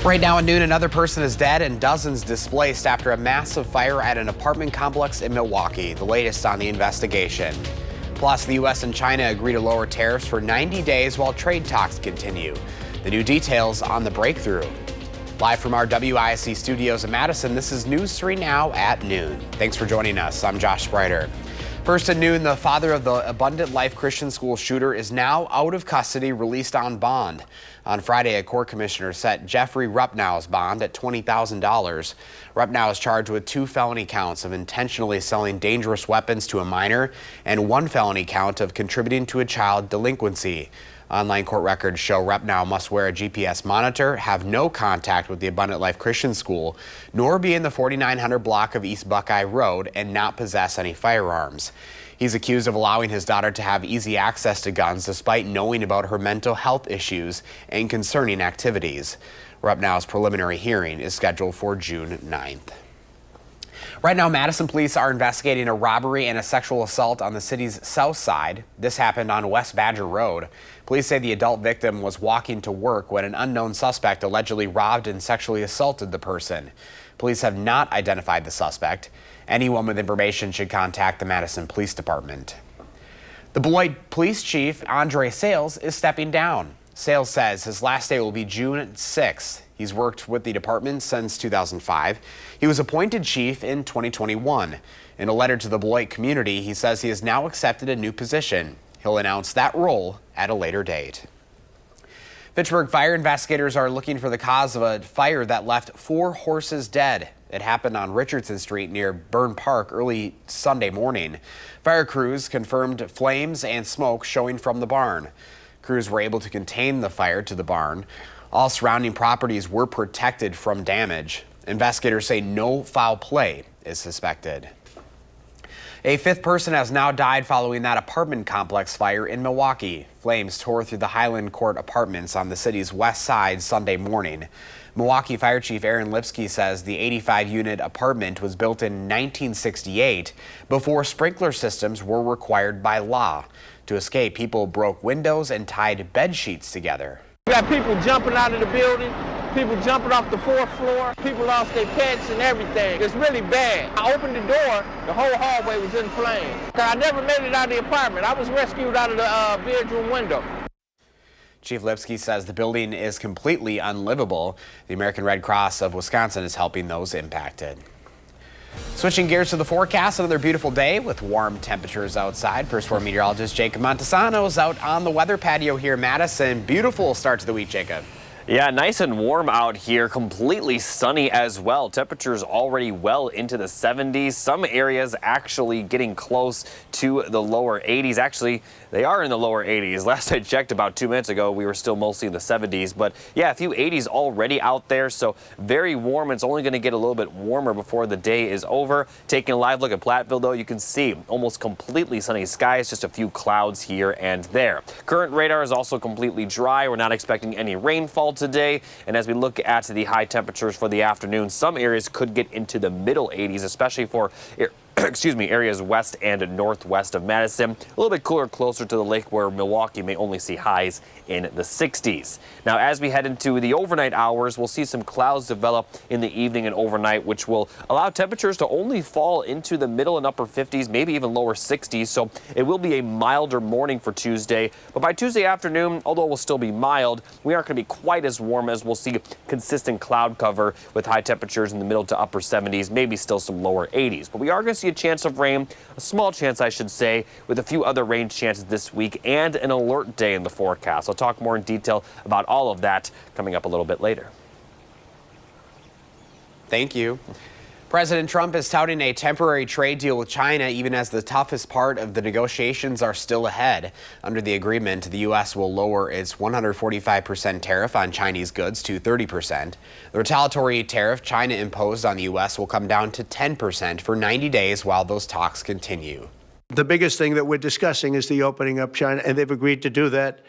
Right now at noon, another person is dead and dozens displaced after a massive fire at an apartment complex in Milwaukee. The latest on the investigation. Plus, the U.S. and China agree to lower tariffs for 90 days while trade talks continue. The new details on the breakthrough. Live from our WISC studios in Madison, this is News 3 Now at noon. Thanks for joining us. I'm Josh Spreiter. First at noon, the father of the Abundant Life Christian School shooter is now out of custody, released on bond. On Friday, a court commissioner set Jeffrey Rupnow's bond at $20,000. Rupnow is charged with 2 felony counts of intentionally selling dangerous weapons to a minor and 1 felony count of contributing to a child delinquency. Online court records show Rupnow must wear a GPS monitor, have no contact with the Abundant Life Christian School, nor be in the 4900 block of East Buckeye Road and not possess any firearms. He's accused of allowing his daughter to have easy access to guns despite knowing about her mental health issues and concerning activities. Rupnow's preliminary hearing is scheduled for June 9th. Right now, Madison police are investigating a robbery and a sexual assault on the city's south side. This happened on West Badger Road. Police say the adult victim was walking to work when an unknown suspect allegedly robbed and sexually assaulted the person. Police have not identified the suspect. Anyone with information should contact the Madison Police Department. The Beloit Police Chief, Andre Sales, is stepping down. Sales says his last day will be June 6th. He's worked with the department since 2005. He was appointed chief in 2021. In a letter to the Beloit community, he says he has now accepted a new position. He'll announce that role at a later date. Fitchburg fire investigators are looking for the cause of a fire that left 4 horses dead. It happened on Richardson Street near Burn Park early Sunday morning. Fire crews confirmed flames and smoke showing from the barn. Crews were able to contain the fire to the barn. All surrounding properties were protected from damage. Investigators say no foul play is suspected. A 5th person has now died following that apartment complex fire in Milwaukee. Flames tore through the Highland Court apartments on the city's west side Sunday morning. Milwaukee Fire Chief Aaron Lipsky says the 85-unit apartment was built in 1968 before sprinkler systems were required by law. To escape, people broke windows and tied bed sheets together. We got people jumping out of the building, people jumping off the 4th floor, people lost their pets and everything. It's really bad. I opened the door, the whole hallway was in flames. I never made it out of the apartment. I was rescued out of the bedroom window. Chief Lipsky says the building is completely unlivable. The American Red Cross of Wisconsin is helping those impacted. Switching gears to the forecast, another beautiful day with warm temperatures outside. First Four meteorologist Jacob Montesano is out on the weather patio here in Madison. Beautiful start to the week, Jacob. Yeah, nice and warm out here, completely sunny as well. Temperatures already well into the 70s. Some areas actually getting close to the lower 80s. Actually, they are in the lower 80s. Last I checked about 2 minutes ago, we were still mostly in the 70s. But yeah, a few 80s already out there, so very warm. It's only going to get a little bit warmer before the day is over. Taking a live look at Platteville, though, you can see almost completely sunny skies, just a few clouds here and there. Current radar is also completely dry. We're not expecting any rainfall today, and as we look at the high temperatures for the afternoon, some areas could get into the middle 80s, especially for areas west and northwest of Madison. A little bit cooler closer to the lake, where Milwaukee may only see highs in the 60s. Now, as we head into the overnight hours, we'll see some clouds develop in the evening and overnight, which will allow temperatures to only fall into the middle and upper 50s, maybe even lower 60s. So it will be a milder morning for Tuesday. But by Tuesday afternoon, although it will still be mild, we aren't going to be quite as warm, as we'll see consistent cloud cover with high temperatures in the middle to upper 70s, maybe still some lower 80s. But we are going to see a chance of rain, a small chance, I should say, with a few other rain chances this week and an alert day in the forecast. I'll talk more in detail about all of that coming up a little bit later. Thank you. President Trump is touting a temporary trade deal with China, even as the toughest part of the negotiations are still ahead. Under the agreement, the U.S. will lower its 145% tariff on Chinese goods to 30%. The retaliatory tariff China imposed on the U.S. will come down to 10% for 90 days while those talks continue. The biggest thing that we're discussing is the opening up China, and they've agreed to do that.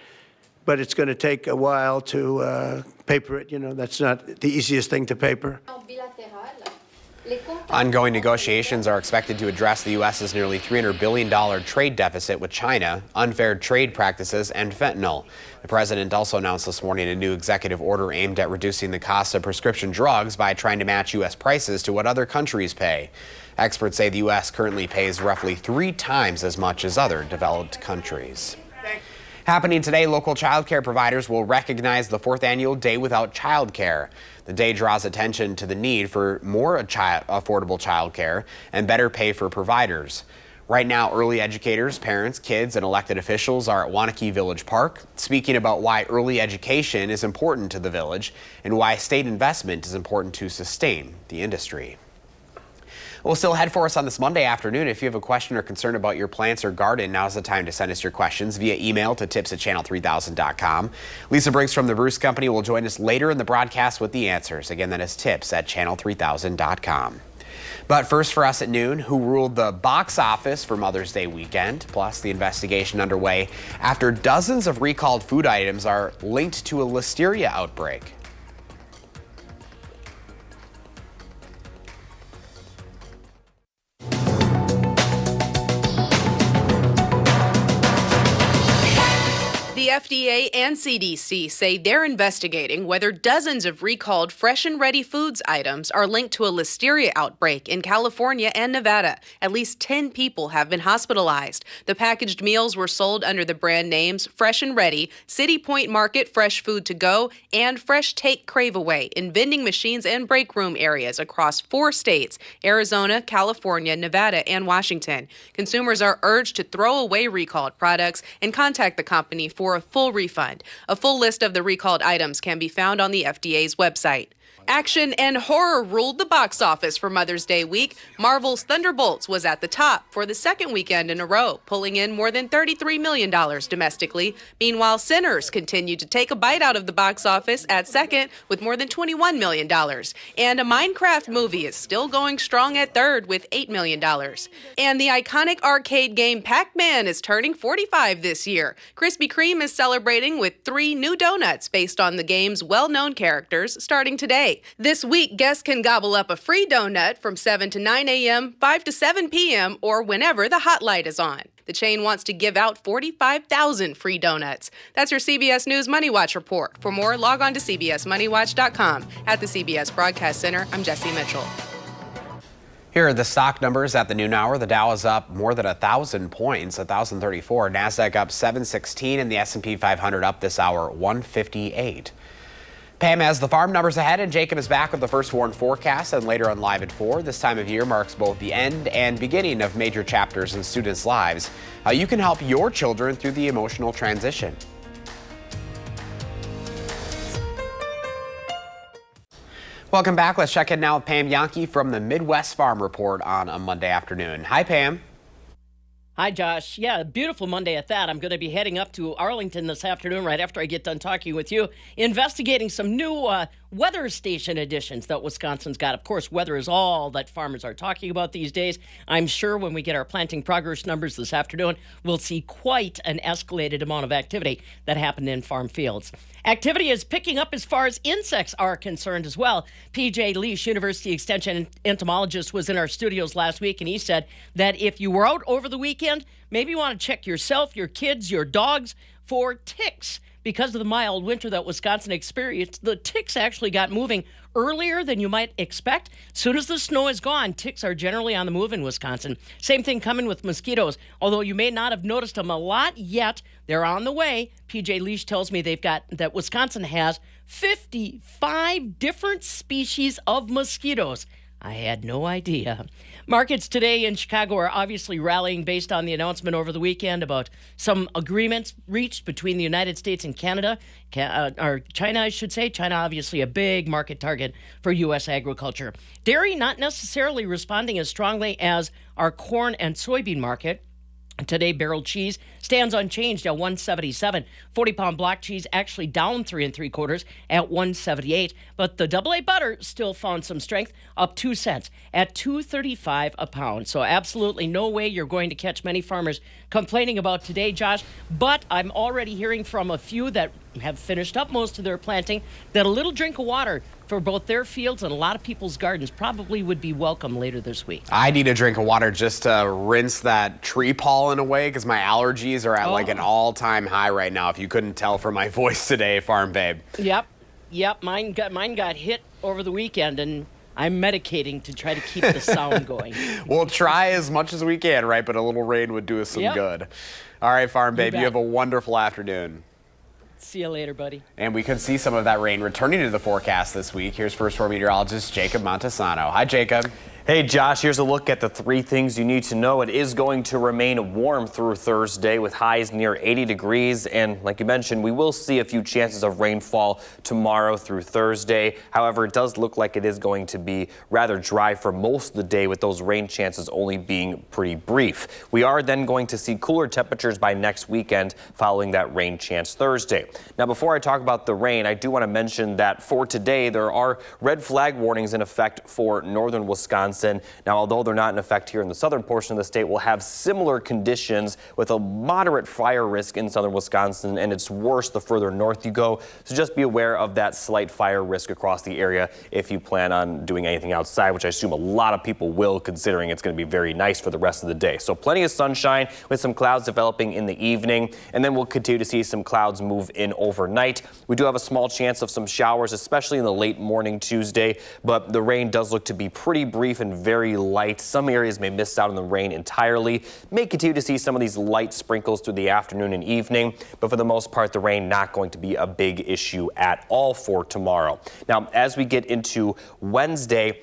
But it's going to take a while to paper it. You know, that's not the easiest thing to paper. Ongoing negotiations are expected to address the U.S.'s nearly $300 billion trade deficit with China, unfair trade practices, and fentanyl. The president also announced this morning a new executive order aimed at reducing the cost of prescription drugs by trying to match U.S. prices to what other countries pay. Experts say the U.S. currently pays roughly 3 times as much as other developed countries. Happening today, local child care providers will recognize the 4th annual Day Without Child Care. The day draws attention to the need for more affordable child care and better pay for providers. Right now, early educators, parents, kids, and elected officials are at Waunakee Village Park speaking about why early education is important to the village and why state investment is important to sustain the industry. We'll still head for us on this Monday afternoon. If you have a question or concern about your plants or garden, now's the time to send us your questions via email to tips@channel3000.com. Lisa Briggs from the Bruce Company will join us later in the broadcast with the answers. Again, that is tips@channel3000.com. But first for us at noon, who ruled the box office for Mother's Day weekend, plus the investigation underway after dozens of recalled food items are linked to a listeria outbreak. The FDA and CDC say they're investigating whether dozens of recalled fresh and ready foods items are linked to a listeria outbreak in California and Nevada. At least 10 people have been hospitalized. The packaged meals were sold under the brand names Fresh and Ready, City Point Market Fresh Food to Go, and Fresh Take Crave Away in vending machines and break room areas across 4 states, Arizona, California, Nevada, and Washington. Consumers are urged to throw away recalled products and contact the company for a full refund. A full list of the recalled items can be found on the FDA's website. Action and horror ruled the box office for Mother's Day week. Marvel's Thunderbolts was at the top for the second weekend in a row, pulling in more than $33 million domestically. Meanwhile, Sinners continued to take a bite out of the box office at second with more than $21 million. And a Minecraft movie is still going strong at third with $8 million. And the iconic arcade game Pac-Man is turning 45 this year. Krispy Kreme is celebrating with 3 new donuts based on the game's well-known characters starting today. This week, guests can gobble up a free donut from 7 to 9 a.m., 5 to 7 p.m., or whenever the hot light is on. The chain wants to give out 45,000 free donuts. That's your CBS News Money Watch report. For more, log on to cbsmoneywatch.com. At the CBS Broadcast Center, I'm Jesse Mitchell. Here are the stock numbers at the noon hour. The Dow is up more than 1,000 points, 1,034. NASDAQ up 716, and the S&P 500 up this hour 158. Pam has the farm numbers ahead, and Jacob is back with the first warn forecast and later on Live at 4. This time of year marks both the end and beginning of major chapters in students' lives. How you can help your children through the emotional transition. Welcome back. Let's check in now with Pam Yankee from the Midwest Farm Report on a Monday afternoon. Hi, Pam. Hi, Josh. Yeah, beautiful Monday at that. I'm going to be heading up to Arlington this afternoon right after I get done talking with you, investigating some new weather station additions that Wisconsin's got. Of course, weather is all that farmers are talking about these days. I'm sure when we get our planting progress numbers this afternoon, we'll see quite an escalated amount of activity that happened in farm fields. Activity is picking up as far as insects are concerned as well. P.J. Leash, University Extension entomologist, was in our studios last week, and he said that if you were out over the weekend, maybe you want to check yourself, your kids, your dogs for ticks. Because of the mild winter that Wisconsin experienced, the ticks actually got moving earlier than you might expect. As soon as the snow is gone, ticks are generally on the move in Wisconsin. Same thing coming with mosquitoes. Although you may not have noticed them a lot yet, they're on the way. P.J. Leash tells me that Wisconsin has 55 different species of mosquitoes. I had no idea. Markets today in Chicago are obviously rallying based on the announcement over the weekend about some agreements reached between the United States and Canada, or China, I should say. China, obviously a big market target for U.S. agriculture. Dairy not necessarily responding as strongly as our corn and soybean market. Today, barrel cheese stands unchanged at $1.77. 40-pound block cheese actually down 3 3/4 at $1.78. But the AA butter still found some strength, up 2 cents at $2.35 a pound. So absolutely no way you're going to catch many farmers complaining about today, Josh. But I'm already hearing from a few that have finished up most of their planting, that a little drink of water for both their fields and a lot of people's gardens probably would be welcome later this week. I need a drink of water just to rinse that tree pollen away because my allergies are at like an all-time high right now, if you couldn't tell from my voice today, Farm Babe. Yep, mine got hit over the weekend, and I'm medicating to try to keep the sound going. We'll try as much as we can, right? But a little rain would do us some good. All right, Farm Babe, you have a wonderful afternoon. See you later, buddy. And we could see some of that rain returning to the forecast this week. Here's First 4 meteorologist Jacob Montesano. Hi, Jacob. Hey Josh, here's a look at the 3 things you need to know. It is going to remain warm through Thursday with highs near 80 degrees. And like you mentioned, we will see a few chances of rainfall tomorrow through Thursday. However, it does look like it is going to be rather dry for most of the day, with those rain chances only being pretty brief. We are then going to see cooler temperatures by next weekend following that rain chance Thursday. Now, before I talk about the rain, I do want to mention that for today, there are red flag warnings in effect for northern Wisconsin. Now, although they're not in effect here in the southern portion of the state, we'll have similar conditions with a moderate fire risk in southern Wisconsin, and it's worse the further north you go. So just be aware of that slight fire risk across the area if you plan on doing anything outside, which I assume a lot of people will, considering it's going to be very nice for the rest of the day. So plenty of sunshine with some clouds developing in the evening, and then we'll continue to see some clouds move in overnight. We do have a small chance of some showers, especially in the late morning Tuesday, but the rain does look to be pretty brief and very light. Some areas may miss out on the rain entirely. May continue to see some of these light sprinkles through the afternoon and evening, but for the most part, the rain not going to be a big issue at all for tomorrow. Now, as we get into Wednesday,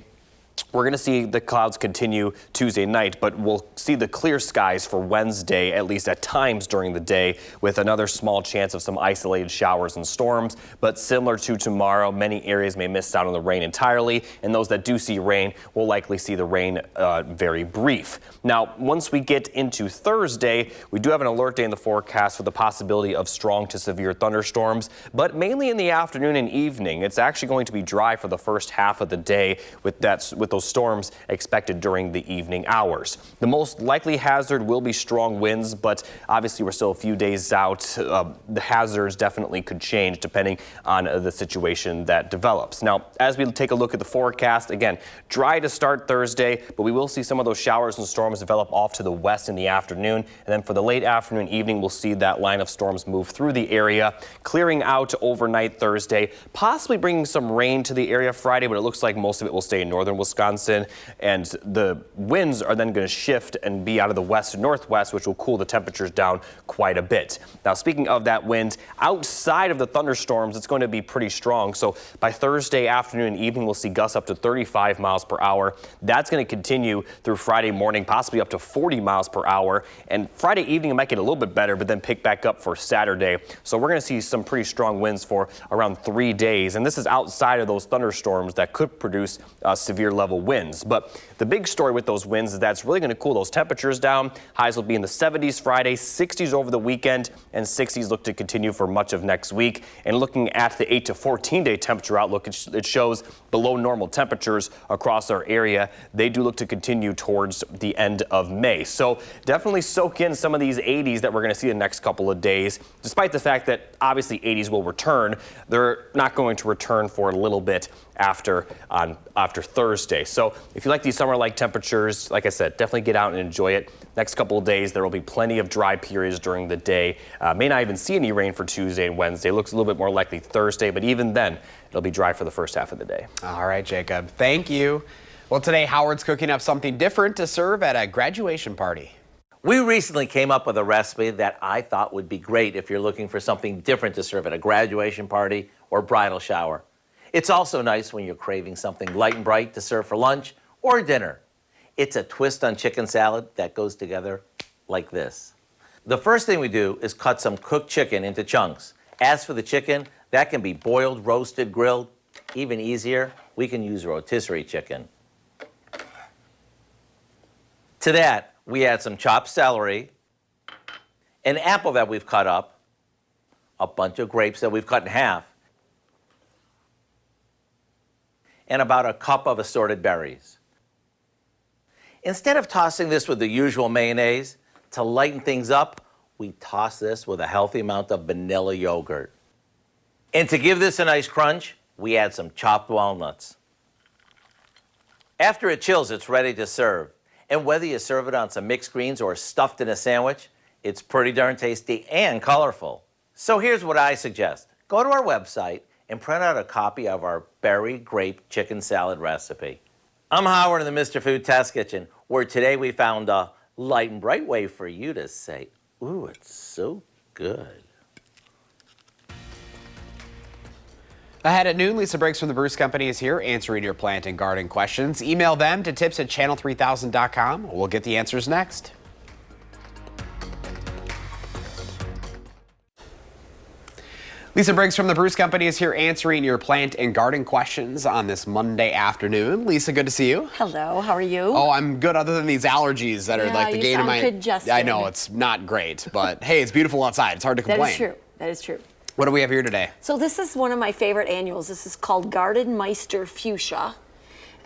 we're going to see the clouds continue Tuesday night, but we'll see the clear skies for Wednesday, at least at times during the day, with another small chance of some isolated showers and storms. But similar to tomorrow, many areas may miss out on the rain entirely, and those that do see rain will likely see the rain very brief. Now, once we get into Thursday, we do have an alert day in the forecast for the possibility of strong to severe thunderstorms, but mainly in the afternoon and evening. It's actually going to be dry for the first half of the day with those storms expected during the evening hours. The most likely hazard will be strong winds, but obviously we're still a few days out. The hazards definitely could change depending on the situation that develops. Now, as we take a look at the forecast, again, dry to start Thursday, but we will see some of those showers and storms develop off to the west in the afternoon. And then for the late afternoon, evening, we'll see that line of storms move through the area, clearing out overnight Thursday, possibly bringing some rain to the area Friday, but it looks like most of it will stay in northern Wisconsin, and the winds are then going to shift and be out of the west and northwest, which will cool the temperatures down quite a bit. Now, speaking of that wind, outside of the thunderstorms, it's going to be pretty strong. So by Thursday afternoon and evening, we'll see gusts up to 35 miles per hour. That's going to continue through Friday morning, possibly up to 40 miles per hour. And Friday evening, it might get a little bit better, but then pick back up for Saturday. So we're going to see some pretty strong winds for around 3 days. And this is outside of those thunderstorms that could produce severe level winds. But the big story with those winds is that it's really going to cool those temperatures down. Highs will be in the 70s Friday, 60s over the weekend, and 60s look to continue for much of next week. And looking at the 8 to 14-day temperature outlook, it shows below normal temperatures across our area. They do look to continue towards the end of May. So definitely soak in some of these 80s that we're going to see the next couple of days. Despite the fact that obviously 80s will return, they're not going to return for a little bit after Thursday. So if you like these summer-like temperatures, like I said, definitely get out and enjoy it. Next couple of days, there will be plenty of dry periods during the day. May not even see any rain for Tuesday and Wednesday. Looks a little bit more likely Thursday, but even then, it'll be dry for the first half of the day. All right, Jacob. Thank you. Well, today, Howard's cooking up something different to serve at a graduation party. We recently came up with a recipe that I thought would be great if you're looking for something different to serve at a graduation party or bridal shower. It's also nice when you're craving something light and bright to serve for lunch or dinner. It's a twist on chicken salad that goes together like this. The first thing we do is cut some cooked chicken into chunks. As for the chicken, that can be boiled, roasted, grilled. Even easier, we can use rotisserie chicken. To that, we add some chopped celery, an apple that we've cut up, a bunch of grapes that we've cut in half, and about a cup of assorted berries. Instead of tossing this with the usual mayonnaise, to lighten things up, we toss this with a healthy amount of vanilla yogurt. And to give this a nice crunch, we add some chopped walnuts. After it chills, it's ready to serve. And whether you serve it on some mixed greens or stuffed in a sandwich, it's pretty darn tasty and colorful. So here's what I suggest. Go to our website and print out a copy of our berry grape chicken salad recipe. I'm Howard in the Mr. Food Test Kitchen, where today we found a light and bright way for you to say, ooh, it's so good. Ahead at noon, Lisa Briggs from the Bruce Company is here answering your plant and garden questions. Email them to tips@channel3000.com. We'll get the answers next. Lisa Briggs from the Bruce Company is here answering your plant and garden questions on this Monday afternoon. Lisa, good to see you. Hello, how are you? Oh, I'm good other than these allergies that are like the gain of my... congested. I know, it's not great, but hey, it's beautiful outside. It's hard to complain. That is true. That is true. What do we have here today? So this is one of my favorite annuals. This is called Garden Meister Fuchsia.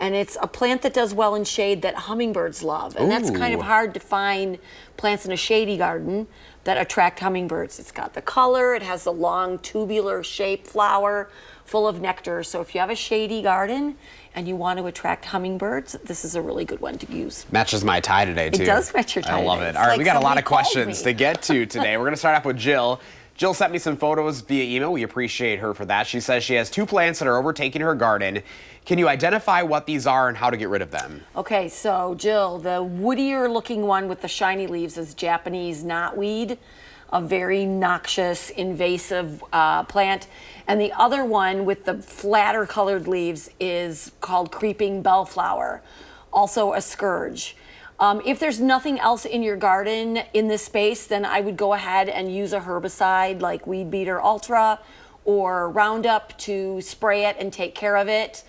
And it's a plant that does well in shade that hummingbirds love. And that's kind of hard to find plants in a shady garden that attract hummingbirds. It's got the color, it has a long tubular shaped flower full of nectar. So if you have a shady garden and you want to attract hummingbirds, this is a really good one to use. Matches my tie today, too. It does match your tie I love today. it. It's All right, like we got a lot somebody of questions to get to today. We're going to start off with Jill. Jill sent me some photos via email. We appreciate her for that. She says she has 2 plants that are overtaking her garden. Can you identify what these are and how to get rid of them? Okay, so Jill, the woodier looking one with the shiny leaves is Japanese knotweed, a very noxious, invasive plant. And the other one with the flatter colored leaves is called creeping bellflower, also a scourge. If there's nothing else in your garden in this space, then I would go ahead and use a herbicide like Weed Beater Ultra or Roundup to spray it and take care of it.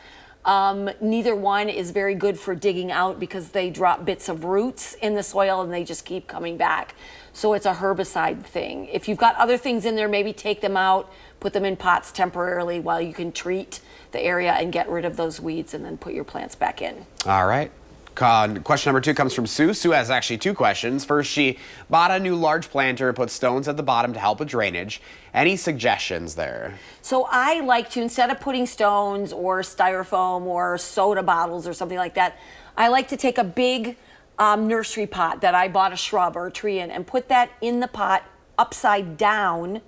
Neither one is very good for digging out because they drop bits of roots in the soil and they just keep coming back. So it's a herbicide thing. If you've got other things in there, maybe take them out, put them in pots temporarily while you can treat the area and get rid of those weeds and then put your plants back in. All right. Question number 2 comes from Sue. Sue has actually 2 questions. First, she bought a new large planter and put stones at the bottom to help with drainage. Any suggestions there? So I like to, instead of putting stones or styrofoam or soda bottles or something like that, I like to take a big nursery pot that I bought a shrub or a tree in and put that in the pot upside down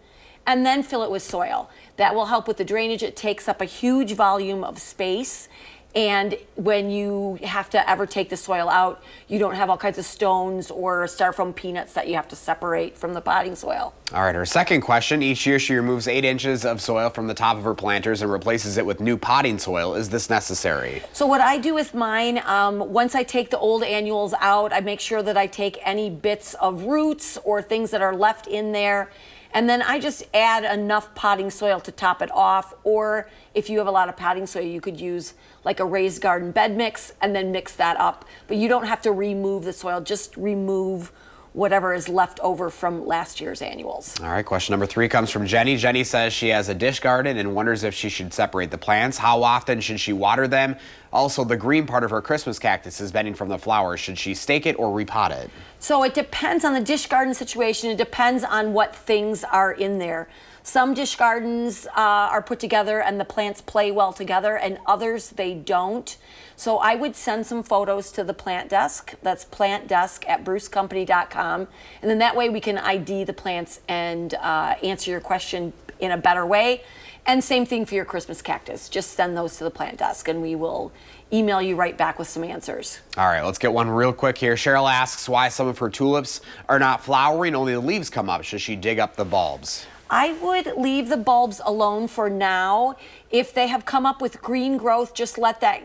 and then fill it with soil. That will help with the drainage. It takes up a huge volume of space. And when you have to ever take the soil out, you don't have all kinds of stones or styrofoam peanuts that you have to separate from the potting soil. All right, her second question. Each year she removes 8 inches of soil from the top of her planters and replaces it with new potting soil. Is this necessary? So what I do with mine, once I take the old annuals out, I make sure that I take any bits of roots or things that are left in there. And then I just add enough potting soil to top it off. Or if you have a lot of potting soil, you could use like a raised garden bed mix and then mix that up. But you don't have to remove the soil, just remove whatever is left over from last year's annuals. All right, question number 3 comes from Jenny. Jenny says she has a dish garden and wonders if she should separate the plants. How often should she water them? Also, the green part of her Christmas cactus is bending from the flowers. Should she stake it or repot it? So it depends on the dish garden situation. It depends on what things are in there. Some dish gardens are put together and the plants play well together, and others they don't. So I would send some photos to the plant desk. That's plantdesk@brucecompany.com. And then that way we can ID the plants and answer your question in a better way. And same thing for your Christmas cactus. Just send those to the plant desk and we will email you right back with some answers. All right, let's get one real quick here. Cheryl asks why some of her tulips are not flowering, only the leaves come up. Should she dig up the bulbs? I would leave the bulbs alone for now. If they have come up with green growth, just let that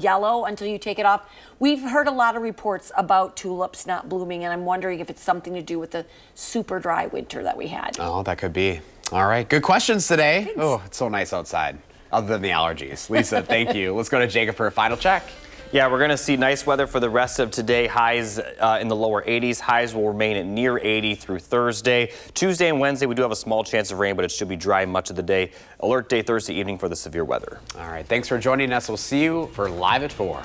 yellow until you take it off. We've heard a lot of reports about tulips not blooming, and I'm wondering if it's something to do with the super dry winter that we had. Oh, that could be. All right, good questions today. Thanks. Oh, it's so nice outside, other than the allergies. Lisa, thank you. Let's go to Jacob for a final check. Yeah, we're going to see nice weather for the rest of today. Highs in the lower 80s. Highs will remain at near 80 through Thursday. Tuesday and Wednesday, we do have a small chance of rain, but it should be dry much of the day. Alert day Thursday evening for the severe weather. All right, thanks for joining us. We'll see you for Live at 4.